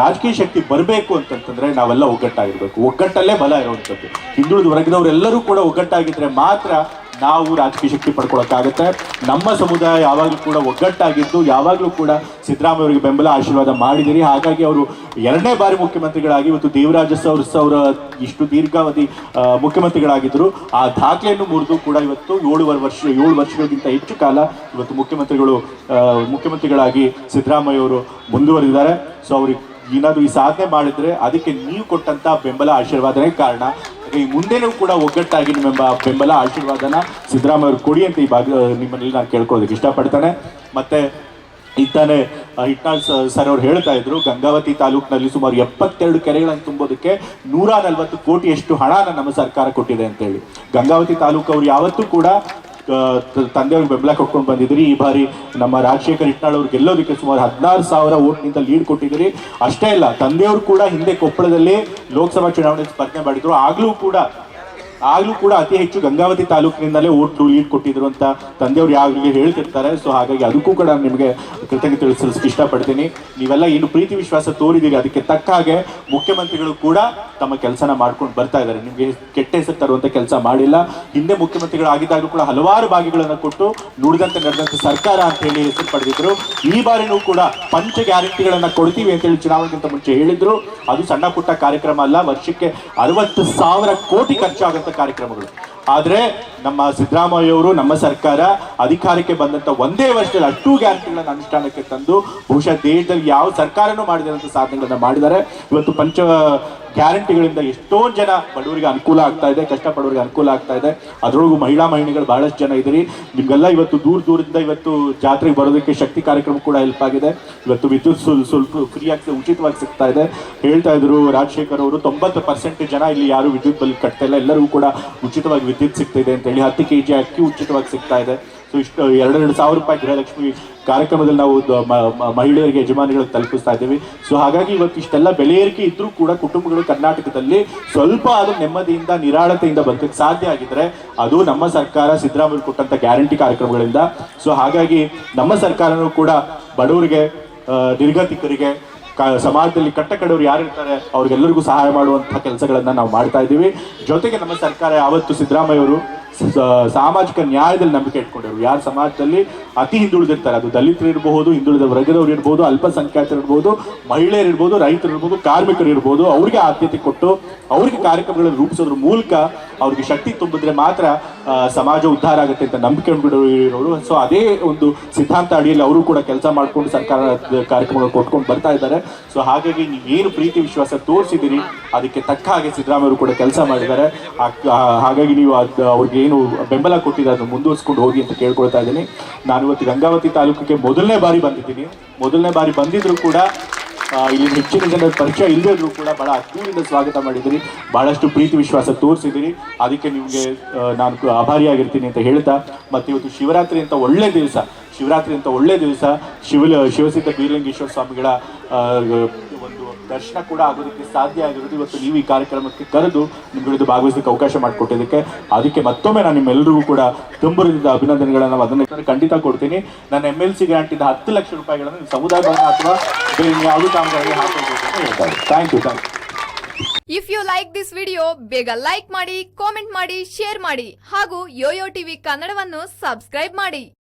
ರಾಜಕೀಯ ಶಕ್ತಿ ಬರಬೇಕು ಅಂತಂತಂದ್ರೆ ನಾವೆಲ್ಲ ಒಗ್ಗಟ್ಟಾಗಿರ್ಬೇಕು. ಒಗ್ಗಟ್ಟಲ್ಲೇ ಬಲ ಇರುವಂಥದ್ದು. ಹಿಂದುಳಿದ ವರ್ಗದವರೆಲ್ಲರೂ ಕೂಡ ಒಗ್ಗಟ್ಟಾಗಿದ್ರೆ ಮಾತ್ರ ನಾವು ರಾಜಕೀಯ ಶಕ್ತಿ ಪಡ್ಕೊಳಕ್ಕಾಗತ್ತೆ. ನಮ್ಮ ಸಮುದಾಯ ಯಾವಾಗಲೂ ಕೂಡ ಒಗ್ಗಟ್ಟಾಗಿದ್ದು ಯಾವಾಗಲೂ ಕೂಡ ಸಿದ್ದರಾಮಯ್ಯ ಅವರಿಗೆ ಬೆಂಬಲ ಆಶೀರ್ವಾದ ಮಾಡಿದಿರಿ. ಹಾಗಾಗಿ ಅವರು 2ನೇ ಬಾರಿ ಮುಖ್ಯಮಂತ್ರಿಗಳಾಗಿ ಇವತ್ತು ದೇವರಾಜ ಅವರ ಇಷ್ಟು ದೀರ್ಘಾವಧಿ ಮುಖ್ಯಮಂತ್ರಿಗಳಾಗಿದ್ದರು. ಆ ದಾಖಲೆಯನ್ನು ಮುರಿದು ಕೂಡ ಇವತ್ತು 7 ವರ್ಷಗಳಿಗಿಂತ ಹೆಚ್ಚು ಕಾಲ ಇವತ್ತು ಮುಖ್ಯಮಂತ್ರಿಗಳಾಗಿ ಸಿದ್ದರಾಮಯ್ಯ ಅವರು ಮುಂದುವರೆದಿದ್ದಾರೆ. ಸೊ ಅವ್ರಿಗೆ ಏನಾದರೂ ಈ ಸಾಧನೆ ಮಾಡಿದ್ರೆ ಅದಕ್ಕೆ ನೀವು ಕೊಟ್ಟಂತ ಬೆಂಬಲ ಆಶೀರ್ವಾದನೇ ಕಾರಣ. ಈ ಮುಂದೆನೂ ಕೂಡ ಒಗ್ಗಟ್ಟಾಗಿ ನಿಮ್ಮ ಬೆಂಬಲ ಆಶೀರ್ವಾದನ ಸಿದ್ದರಾಮಯ್ಯ ಅವರು ಕೊಡಿ ಅಂತ ಈ ನಿಮ್ಮಲ್ಲಿ ನಾನು ಕೇಳ್ಕೊಳ್ಳೋದಕ್ಕೆ ಇಷ್ಟಪಡ್ತಾನೆ. ಮತ್ತೆ ಇತ್ತಾನೆ ಹಿಟ್ನಾಳ್ ಸರ್ ಅವ್ರು ಹೇಳ್ತಾ ಇದ್ರು, ಗಂಗಾವತಿ ತಾಲೂಕಿನಲ್ಲಿ ಸುಮಾರು 72 ಕೆರೆಗಳನ್ನು ತುಂಬೋದಕ್ಕೆ 140 ಕೋಟಿಯಷ್ಟು ಹಣನ ನಮ್ಮ ಸರ್ಕಾರ ಕೊಟ್ಟಿದೆ ಅಂತ ಹೇಳಿ. ಗಂಗಾವತಿ ತಾಲೂಕು ಅವ್ರು ಯಾವತ್ತೂ ಕೂಡ ತಂದೆಯವ್ರಿಗೆ ಬೆಂಬಲ ಕೊಟ್ಕೊಂಡು ಬಂದಿದ್ರಿ. ಈ ಬಾರಿ ನಮ್ಮ ರಾಜಶೇಖರ್ ಹಿಟ್ನಾಳ್ ಅವ್ರು ಗೆಲ್ಲೋದಕ್ಕೆ ಸುಮಾರು 16,000 ವೋಟ್ನಿಂದ ಲೀಡ್ ಕೊಟ್ಟಿದ್ದೀರಿ. ಅಷ್ಟೇ ಇಲ್ಲ, ತಂದೆಯವರು ಕೂಡ ಹಿಂದೆ ಕೊಪ್ಪಳದಲ್ಲಿ ಲೋಕಸಭಾ ಚುನಾವಣೆ ಸ್ಪರ್ಧೆ ಮಾಡಿದ್ರು. ಆಗ್ಲೂ ಕೂಡ ಅತಿ ಹೆಚ್ಚು ಗಂಗಾವತಿ ತಾಲೂಕಿನಿಂದಲೇ ವೋಟ್ ಲೀಡ್ ಕೊಟ್ಟಿದ್ರು ಅಂತ ತಂದೆಯವರು ಯಾವಾಗಲೂ ಹೇಳ್ತಿರ್ತಾರೆ. ಸೊ ಹಾಗಾಗಿ ಅದಕ್ಕೂ ಕೂಡ ನಿಮಗೆ ಕೃತಜ್ಞತೆ ತಿಳಿಸಲಿಕ್ಕೆ ಇಷ್ಟಪಡ್ತೀನಿ. ನೀವೆಲ್ಲ ಏನು ಪ್ರೀತಿ ವಿಶ್ವಾಸ ತೋರಿದ್ದೀರಿ ಅದಕ್ಕೆ ತಕ್ಕ ಹಾಗೆ ಮುಖ್ಯಮಂತ್ರಿಗಳು ಕೂಡ ತಮ್ಮ ಕೆಲಸನ ಮಾಡ್ಕೊಂಡು ಬರ್ತಾ ಇದ್ದಾರೆ. ನಿಮಗೆ ಕೆಟ್ಟ ಹೆಸರು ತರುವಂಥ ಕೆಲಸ ಮಾಡಿಲ್ಲ. ಹಿಂದೆ ಮುಖ್ಯಮಂತ್ರಿಗಳಾಗಿದ್ದಾಗ ಕೂಡ ಹಲವಾರು ಭಾಗ್ಯಗಳನ್ನು ಕೊಟ್ಟು ನುಡಿದಂತೆ ನಡೆದಂತೆ ಸರ್ಕಾರ ಅಂತ ಹೇಳಿ ಹೆಸರು ಪಡೆದಿದ್ರು. ಈ ಬಾರಿನೂ ಕೂಡ ಪಂಚ ಗ್ಯಾರಂಟಿಗಳನ್ನು ಕೊಡ್ತೀವಿ ಅಂತೇಳಿ ಚುನಾವಣೆಗಿಂತ ಮುಂಚೆ ಹೇಳಿದ್ರು. ಅದು ಸಣ್ಣ ಪುಟ್ಟ ಕಾರ್ಯಕ್ರಮ ಅಲ್ಲ, ವರ್ಷಕ್ಕೆ 60,000 ಕೋಟಿ ಖರ್ಚಾಗುವಂಥ ಕಾರ್ಯಕ್ರಮಗಳು. ಆದರೆ ನಮ್ಮ ಸಿದ್ದರಾಮಯ್ಯ ಅವರು, ನಮ್ಮ ಸರ್ಕಾರ ಅಧಿಕಾರಕ್ಕೆ ಬಂದಂಥ ಒಂದೇ ವರ್ಷದಲ್ಲಿ ಅಷ್ಟು ಗ್ಯಾರಂಟಿಗಳನ್ನು ಅನುಷ್ಠಾನಕ್ಕೆ ತಂದು ಬಹುಶಃ ದೇಶದಲ್ಲಿ ಯಾವ ಸರ್ಕಾರನೂ ಮಾಡಿದಂಥ ಸಾಧನೆಗಳನ್ನು ಮಾಡಿದ್ದಾರೆ. ಇವತ್ತು ಪಂಚ ಗ್ಯಾರಂಟಿಗಳಿಂದ ಎಷ್ಟೊಂದು ಜನ ಬಡವರಿಗೆ ಅನುಕೂಲ ಆಗ್ತಾ ಇದೆ, ಕಷ್ಟಪಡೋರಿಗೆ ಅನುಕೂಲ ಆಗ್ತಾ ಇದೆ. ಅದರೊಳಗೂ ಮಹಿಳೆಗಳು ಬಹಳಷ್ಟು ಜನ ಇದ್ದೀರಿ. ನಿಮಗೆಲ್ಲ ಇವತ್ತು ದೂರದಿಂದ ಇವತ್ತು ಜಾತ್ರೆಗೆ ಬರೋದಕ್ಕೆ ಶಕ್ತಿ ಕಾರ್ಯಕ್ರಮ ಕೂಡ ಹೆಲ್ಪ್ ಆಗಿದೆ. ಇವತ್ತು ವಿದ್ಯುತ್ ಸ್ವಲ್ಪ ಫ್ರೀಯಾಗಿ ಉಚಿತವಾಗಿ ಸಿಗ್ತಾ ಇದೆ. ಹೇಳ್ತಾ ಇದ್ರು ರಾಜಶೇಖರ್ ಅವರು, 90% ಜನ ಇಲ್ಲಿ ಯಾರು ವಿದ್ಯುತ್ ಬಿಲ್ ಕಟ್ತಾ ಇಲ್ಲ, ಎಲ್ಲರಿಗೂ ಕೂಡ ಉಚಿತವಾಗಿ ವಿದ್ಯುತ್ ಸಿಗ್ತಾ ಇದೆ ಅಂತ ಹೇಳಿ. 10 kg ಅಕ್ಕಿ ಉಚಿತವಾಗಿ ಸಿಗ್ತಾ ಇದೆ. ಸೊ ಇಷ್ಟು 2,000 ರೂಪಾಯಿ ಗೃಹಲಕ್ಷ್ಮಿ ಕಾರ್ಯಕ್ರಮದಲ್ಲಿ ನಾವು ಮಹಿಳೆಯರಿಗೆ ಯಜಮಾನಿಗಳಿಗೆ ತಲುಪಿಸ್ತಾ ಇದ್ದೀವಿ. ಸೊ ಹಾಗಾಗಿ ಇವತ್ತು ಇಷ್ಟೆಲ್ಲ ಬೆಲೆ ಏರಿಕೆ ಇದ್ರೂ ಕೂಡ ಕುಟುಂಬಗಳು ಕರ್ನಾಟಕದಲ್ಲಿ ಸ್ವಲ್ಪ ಅದು ನೆಮ್ಮದಿಯಿಂದ ನಿರಾಳತೆಯಿಂದ ಬದುಕಕ್ಕೆ ಸಾಧ್ಯ ಆಗಿದ್ರೆ ಅದು ನಮ್ಮ ಸರ್ಕಾರ ಸಿದ್ದರಾಮಯ್ಯ ಕೊಟ್ಟಂತ ಗ್ಯಾರಂಟಿ ಕಾರ್ಯಕ್ರಮಗಳಿಂದ. ಸೊ ಹಾಗಾಗಿ ನಮ್ಮ ಸರ್ಕಾರನೂ ಕೂಡ ಬಡವರಿಗೆ, ನಿರ್ಗತಿಕರಿಗೆ, ಸಮಾಜದಲ್ಲಿ ಕಟ್ಟಕಡವರು ಯಾರಿರ್ತಾರೆ ಅವ್ರಿಗೆಲ್ಲರಿಗೂ ಸಹಾಯ ಮಾಡುವಂತಹ ಕೆಲಸಗಳನ್ನ ನಾವು ಮಾಡ್ತಾ ಇದ್ದೀವಿ. ಜೊತೆಗೆ ನಮ್ಮ ಸರ್ಕಾರ ಯಾವತ್ತು ಸಿದ್ದರಾಮಯ್ಯ ಅವರು ಸಾಮಾಜಿಕ ನ್ಯಾಯದಲ್ಲಿ ನಂಬಿಕೆ ಇಟ್ಕೊಂಡಿರು. ಯಾರು ಸಮಾಜದಲ್ಲಿ ಅತಿ ಹಿಂದುಳಿದಿರ್ತಾರೆ, ಅದು ದಲಿತರು ಇರಬಹುದು, ಹಿಂದುಳಿದ ವರ್ಗದವರು ಇರ್ಬೋದು, ಅಲ್ಪಸಂಖ್ಯಾತರು ಇರ್ಬೋದು, ಮಹಿಳೆಯರು ಇರ್ಬೋದು, ರೈತರು ಇರ್ಬೋದು, ಕಾರ್ಮಿಕರು ಇರ್ಬೋದು, ಅವ್ರಿಗೆ ಆದ್ಯತೆ ಕೊಟ್ಟು ಅವ್ರಿಗೆ ಕಾರ್ಯಕ್ರಮಗಳನ್ನು ರೂಪಿಸೋದ್ರ ಮೂಲಕ ಅವ್ರಿಗೆ ಶಕ್ತಿ ತುಂಬಿದ್ರೆ ಮಾತ್ರ ಸಮಾಜ ಉದ್ಧಾರ ಆಗುತ್ತೆ ಅಂತ ನಂಬಿಕೆ ಇರೋರು. ಸೊ ಅದೇ ಒಂದು ಸಿದ್ಧಾಂತ ಅಡಿಯಲ್ಲಿ ಅವರು ಕೂಡ ಕೆಲಸ ಮಾಡ್ಕೊಂಡು ಸರ್ಕಾರ ಕಾರ್ಯಕ್ರಮಗಳು ಕೊಟ್ಕೊಂಡು ಬರ್ತಾ ಇದ್ದಾರೆ. ಸೊ ಹಾಗಾಗಿ ನೀವೇನು ಪ್ರೀತಿ ವಿಶ್ವಾಸ ತೋರಿಸಿದ್ದೀರಿ ಅದಕ್ಕೆ ತಕ್ಕ ಹಾಗೆ ಸಿದ್ದರಾಮಯ್ಯ ಕೂಡ ಕೆಲಸ ಮಾಡಿದ್ದಾರೆ. ಹಾಗಾಗಿ ನೀವು ಅವ್ರಿಗೆ ಏನು ಬೆಂಬಲ ಕೊಟ್ಟಿದ್ದಾರೆ ಅದನ್ನು ಮುಂದುವರಿಸ್ಕೊಂಡು ಹೋಗಿ ಅಂತ ಕೇಳ್ಕೊಳ್ತಾ ಇದ್ದೀನಿ. ನಾನು ಇವತ್ತು ಗಂಗಾವತಿ ತಾಲೂಕಿಗೆ ಮೊದಲನೇ ಬಾರಿ ಬಂದಿದ್ದೀನಿ. ಮೊದಲನೇ ಬಾರಿ ಬಂದಿದ್ರು ಕೂಡ ಇಲ್ಲಿ ಹೆಚ್ಚಿನ ಜನರ ಪರಿಚಯ ಇಲ್ಲದಿದ್ರು ಕೂಡ ಬಹಳ ಅದ್ದೂರಿಯಿಂದ ಸ್ವಾಗತ ಮಾಡಿದಿರಿ, ಬಹಳಷ್ಟು ಪ್ರೀತಿ ವಿಶ್ವಾಸ ತೋರಿಸಿದಿರಿ. ಅದಕ್ಕೆ ನಿಮಗೆ ನಾನು ಆಭಾರಿಯಾಗಿರ್ತೀನಿ ಅಂತ ಹೇಳ್ತಾ, ಮತ್ತು ಇವತ್ತು ಶಿವರಾತ್ರಿ ಅಂತ ಒಳ್ಳೆ ದಿವಸ ಶಿವಸಿದ್ಧ ಬೀರಲಿಂಗೇಶ್ವರ ಸ್ವಾಮಿಗಳ ಒಂದು ದರ್ಶನ ಕೂಡ ಆಗೋದಕ್ಕೆ ಸಾಧ್ಯ ಆಗಿರೋದು ಇವತ್ತು ನೀವು ಈ ಕಾರ್ಯಕ್ರಮಕ್ಕೆ ಕರೆದು ನಿಮ್ಗಳಿದ್ದು ಭಾಗವಹಿಸಲಿಕ್ಕೆ ಅವಕಾಶ ಮಾಡಿಕೊಟ್ಟಿದ್ದಕ್ಕೆ ಅದಕ್ಕೆ ಮತ್ತೊಮ್ಮೆ ನಾನು ನಿಮ್ಮೆಲ್ಲರಿಗೂ ಕೂಡ ತುಂಬುರಿದ ಅಭಿನಂದನೆಗಳನ್ನು ಅದನ್ನು ಖಂಡಿತ ಕೊಡ್ತೀನಿ. ನನ್ನ MLC ಗ್ರಾಂಟಿಂದ 10 ಲಕ್ಷ ರೂಪಾಯಿಗಳನ್ನು ಸಮುದಾಯ ಭವನ ಅಥವಾ ಬೇರೆ ಯಾವುದೇ ಕಾಮಗಾರಿಗೆ ಹಾಕಬೇಕು ಅಂತ ಹೇಳ್ತಾರೆ. Thank you. If you like this video ಬೇಗ ಲೈಕ್ ಮಾಡಿ, ಕಾಮೆಂಟ್ ಮಾಡಿ, ಶೇರ್ ಮಾಡಿ ಹಾಗೂ ಯೋಯೋ ಟಿವಿ ಕನ್ನಡವನ್ನು ಸಬ್ಸ್ಕ್ರೈಬ್ ಮಾಡಿ.